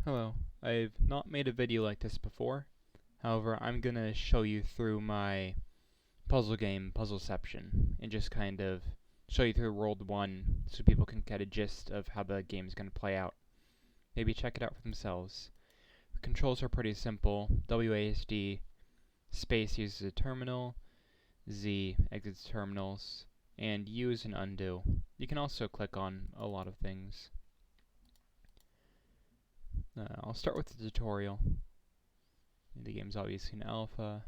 Hello, I've not made a video like this before. However, I'm gonna show you through my puzzle game, Puzzleception, and just kind of show you through World 1 so people can get a gist of how the game is gonna play out. Maybe check it out for themselves. The controls are pretty simple. WASD, space uses a terminal, Z exits terminals, and U is an undo. You can also click on a lot of things. I'll start with the tutorial. The game's obviously in alpha.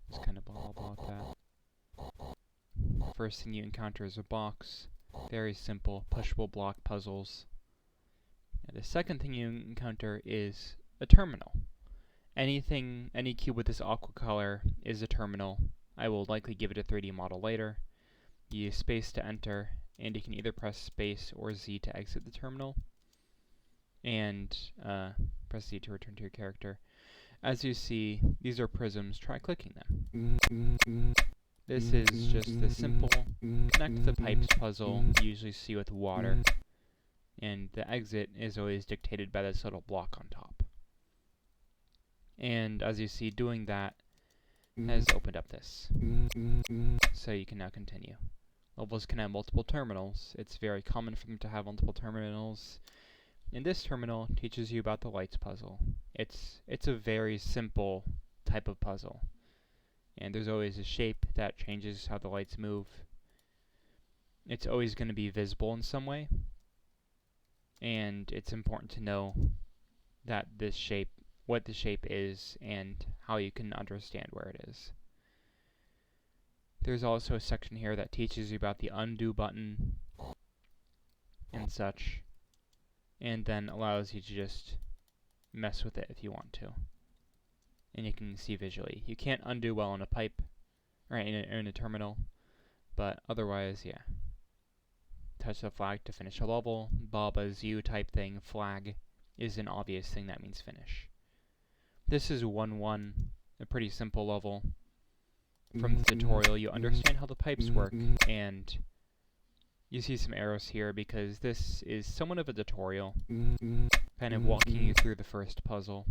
Just kind of blah blah blah that. First thing you encounter is a box. Very simple, pushable block puzzles. And the second thing you encounter is a terminal. Any cube with this aqua color is a terminal. I will likely give it a 3D model later. You use space to enter, and you can either press space or Z to exit the terminal. And press Z to return to your character. As you see, these are prisms. Try clicking them. This is just the simple connect the pipes puzzle you usually see with water. And the exit is always dictated by this little block on top. And as you see, doing that has opened up this. So you can now continue. Levels can have multiple terminals. It's very common for them to have multiple terminals. And this terminal teaches you about the lights puzzle. It's a very simple type of puzzle. And there's always a shape that changes how the lights move. It's always going to be visible in some way. And it's important to know that this shape, what the shape is, and how you can understand where it is. There's also a section here that teaches you about the undo button and such, and then allows you to just mess with it if you want to. And you can see visually. You can't undo well on a pipe, or in a terminal, but otherwise, yeah. Touch the flag to finish a level. Baba's U type thing, flag, is an obvious thing that means finish. This is 1-1, a pretty simple level. From the tutorial, you understand how the pipes work, and you see some arrows here because this is somewhat of a tutorial, kind of walking you through the first puzzle.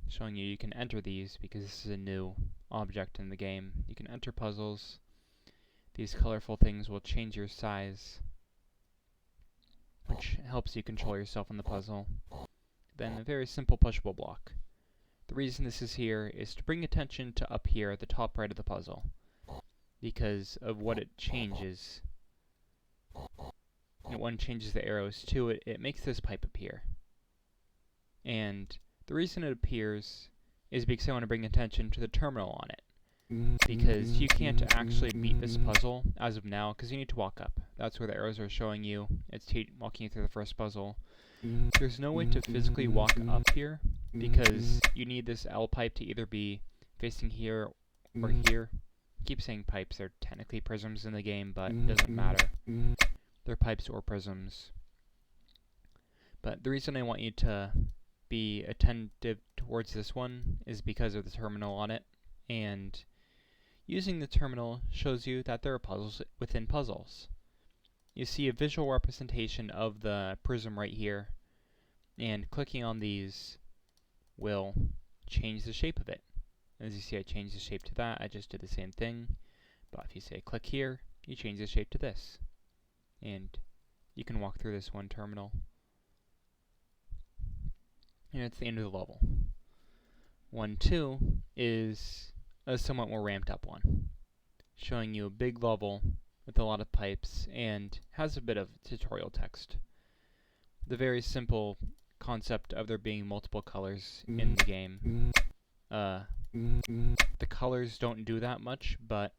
Showing you can enter these because this is a new object in the game. You can enter puzzles. These colorful things will change your size, which helps you control yourself in the puzzle. Then a very simple pushable block. The reason this is here is to bring attention to up here at the top right of the puzzle, because of what it changes. And when it changes the arrows to it, it makes this pipe appear. And the reason it appears is because I want to bring attention to the terminal on it. Because you can't actually beat this puzzle as of now, because you need to walk up. That's where the arrows are showing you. It's walking you through the first puzzle. There's no way to physically walk up here, because you need this L pipe to either be facing here or here. I keep saying pipes, they're technically prisms in the game, but it doesn't matter. They're pipes or prisms. But the reason I want you to be attentive towards this one is because of the terminal on it, and using the terminal shows you that there are puzzles within puzzles. You see a visual representation of the prism right here, and clicking on these will change the shape of it. As you see, I changed the shape to that. I just did the same thing, but if you say click here, you change the shape to this. And you can walk through this one terminal. And it's the end of the level. 1-2 is a somewhat more ramped up one, showing you a big level with a lot of pipes and has a bit of tutorial text. The very simple concept of there being multiple colors in the game. The colors don't do that much, but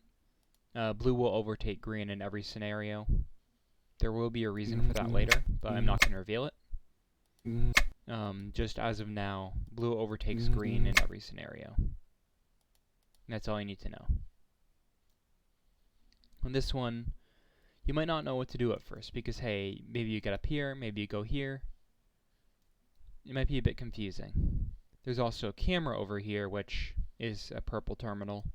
blue will overtake green in every scenario. There will be a reason for that later, but I'm not going to reveal it. Just as of now, blue overtakes green in every scenario. That's all you need to know. On this one, you might not know what to do at first, because hey, maybe you get up here, maybe you go here. It might be a bit confusing. There's also a camera over here, which is a purple terminal.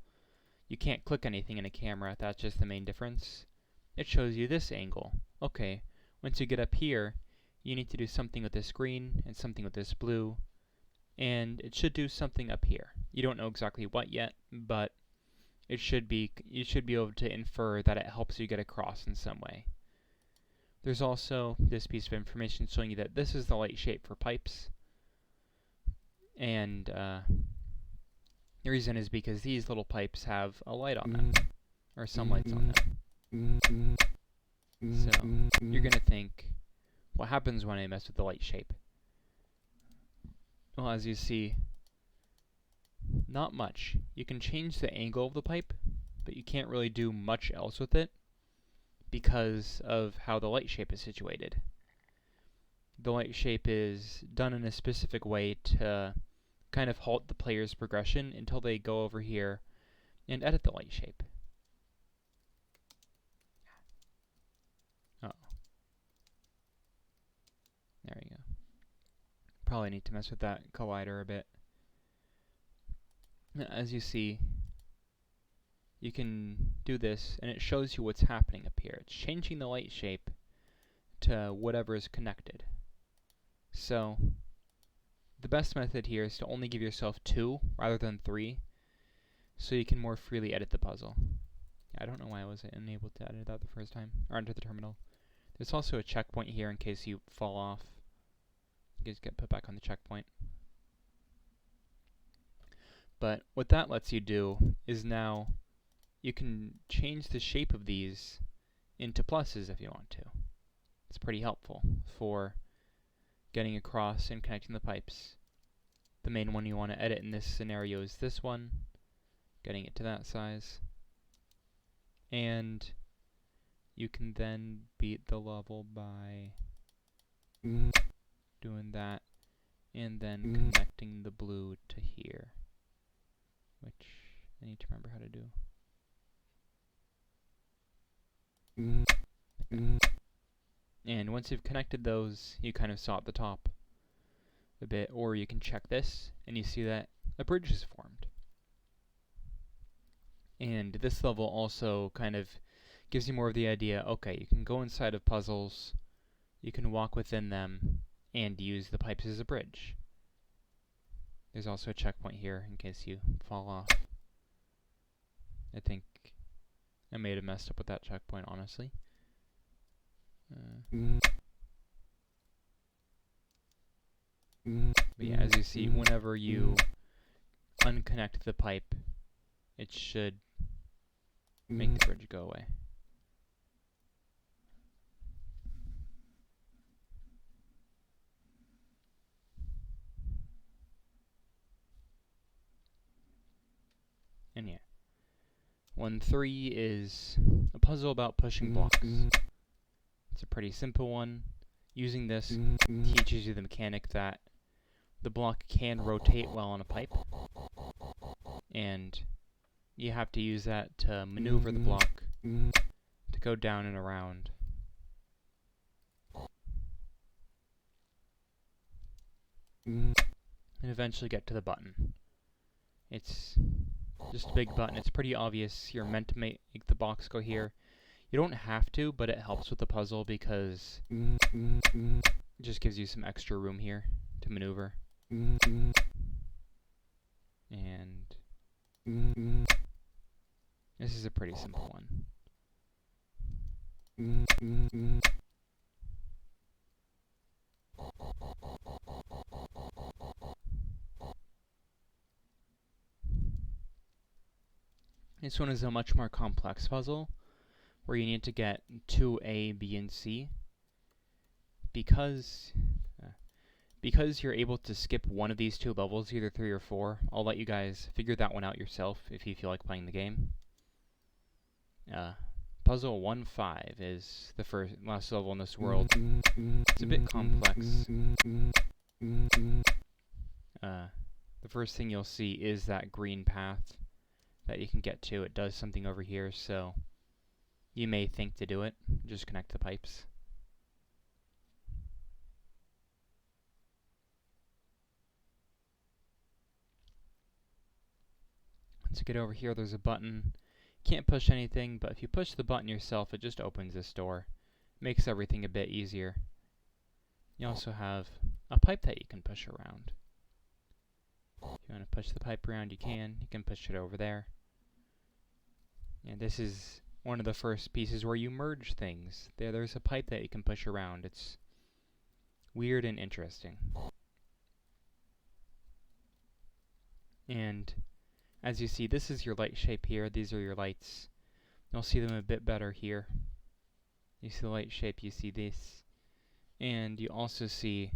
You can't click anything in a camera, that's just the main difference. It shows you this angle. Okay, once you get up here, you need to do something with this green and something with this blue, and it should do something up here. You don't know exactly what yet, but you should be able to infer that it helps you get across in some way. There's also this piece of information showing you that this is the light shape for pipes, and the reason is because these little pipes have a light on them, or some lights on them. So you're going to think, what happens when I mess with the light shape? Well, as you see, not much. You can change the angle of the pipe, but you can't really do much else with it because of how the light shape is situated. The light shape is done in a specific way to kind of halt the player's progression until they go over here and edit the light shape. Oh. There we go. Probably need to mess with that collider a bit. As you see, you can do this and it shows you what's happening up here. It's changing the light shape to whatever is connected. So the best method here is to only give yourself 2 rather than 3, so you can more freely edit the puzzle. I don't know why I wasn't unable to edit that the first time, or enter the terminal. There's also a checkpoint here in case you fall off. You guys get put back on the checkpoint. But what that lets you do is now you can change the shape of these into pluses if you want to. It's pretty helpful for getting across and connecting the pipes. The main one you want to edit in this scenario is this one, getting it to that size. And you can then beat the level by doing that and then connecting the blue to here, which I need to remember how to do. And once you've connected those, you kind of saw at the top a bit, or you can check this and you see that a bridge is formed. And this level also kind of gives you more of the idea, okay, you can go inside of puzzles, you can walk within them, and use the pipes as a bridge. There's also a checkpoint here in case you fall off. I think I may have messed up with that checkpoint, honestly. But yeah, as you see, whenever you unconnect the pipe, it should make the bridge go away. And yeah, 1-3 is a puzzle about pushing blocks. It's a pretty simple one. Using this teaches you the mechanic that the block can rotate well on a pipe, and you have to use that to maneuver the block to go down and around. And eventually get to the button. It's just a big button. It's pretty obvious you're meant to make the box go here. You don't have to, but it helps with the puzzle because it just gives you some extra room here to maneuver. And this is a pretty simple one. This one is a much more complex puzzle, where you need to get to A, B, and C. Because you're able to skip one of these 2 levels, either 3 or 4, I'll let you guys figure that one out yourself if you feel like playing the game. Puzzle 1-5 is the last level in this world. It's a bit complex. The first thing you'll see is that green path that you can get to. It does something over here, so you may think to do it. Just connect the pipes. Once you get over here, there's a button. Can't push anything, but if you push the button yourself, it just opens this door. Makes everything a bit easier. You also have a pipe that you can push around. If you want to push the pipe around, you can. You can push it over there. And this is one of the first pieces where you merge things. There's a pipe that you can push around. It's weird and interesting. And as you see, this is your light shape here. These are your lights. You'll see them a bit better here. You see the light shape, you see this. And you also see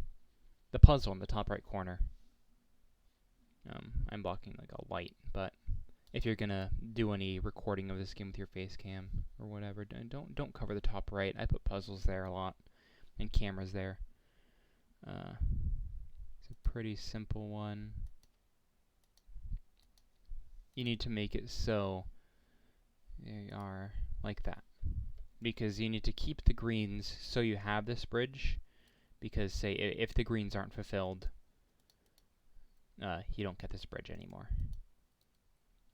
the puzzle in the top right corner. I'm blocking like a light, but if you're gonna do any recording of this game with your face cam or whatever, don't cover the top right. I put puzzles there a lot and cameras there. It's a pretty simple one. You need to make it so they are like that, because you need to keep the greens so you have this bridge, because say if the greens aren't fulfilled, you don't get this bridge anymore.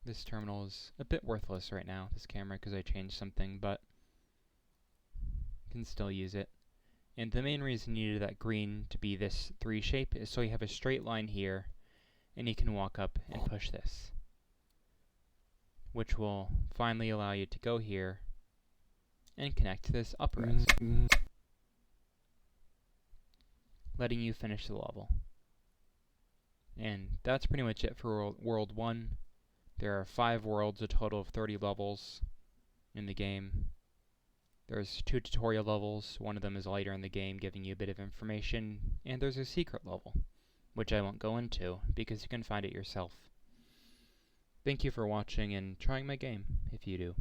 This terminal is a bit worthless right now, this camera, because I changed something, but you can still use it. And the main reason you need that green to be this 3 shape is so you have a straight line here, and you can walk up and push this, which will finally allow you to go here and connect to this upper exit, letting you finish the level. And that's pretty much it for World 1. There are 5 worlds, a total of 30 levels in the game. There's 2 tutorial levels. One of them is later in the game, giving you a bit of information, and there's a secret level, which I won't go into because you can find it yourself. Thank you for watching and trying my game, if you do.